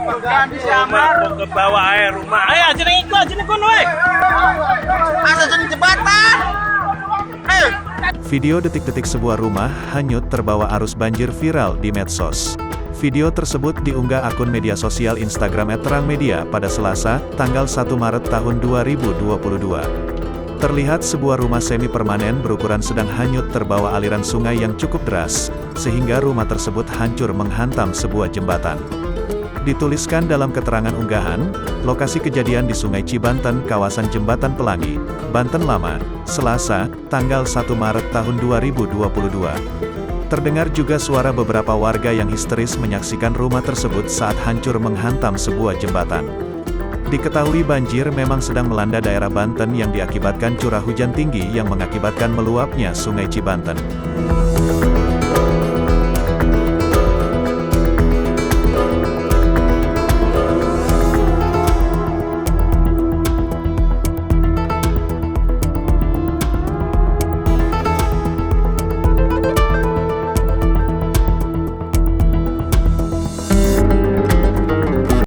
Rumah mau ke bawah air rumah. Ayo, jeneng iku, jeneng kono wae. Asa jeneng jembatan. Ayo. Video detik-detik sebuah rumah hanyut terbawa arus banjir viral di medsos. Video tersebut diunggah akun media sosial Instagram @terangmedia pada Selasa, tanggal 1 Maret tahun 2022. Terlihat sebuah rumah semi permanen berukuran sedang hanyut terbawa aliran sungai yang cukup deras, sehingga rumah tersebut hancur menghantam sebuah jembatan. Dituliskan dalam keterangan unggahan, lokasi kejadian di Sungai Cibanten, kawasan Jembatan Pelangi, Banten Lama, Selasa, tanggal 1 Maret tahun 2022. Terdengar juga suara beberapa warga yang histeris menyaksikan rumah tersebut saat hancur menghantam sebuah jembatan. Diketahui banjir memang sedang melanda daerah Banten yang diakibatkan curah hujan tinggi yang mengakibatkan meluapnya Sungai Cibanten.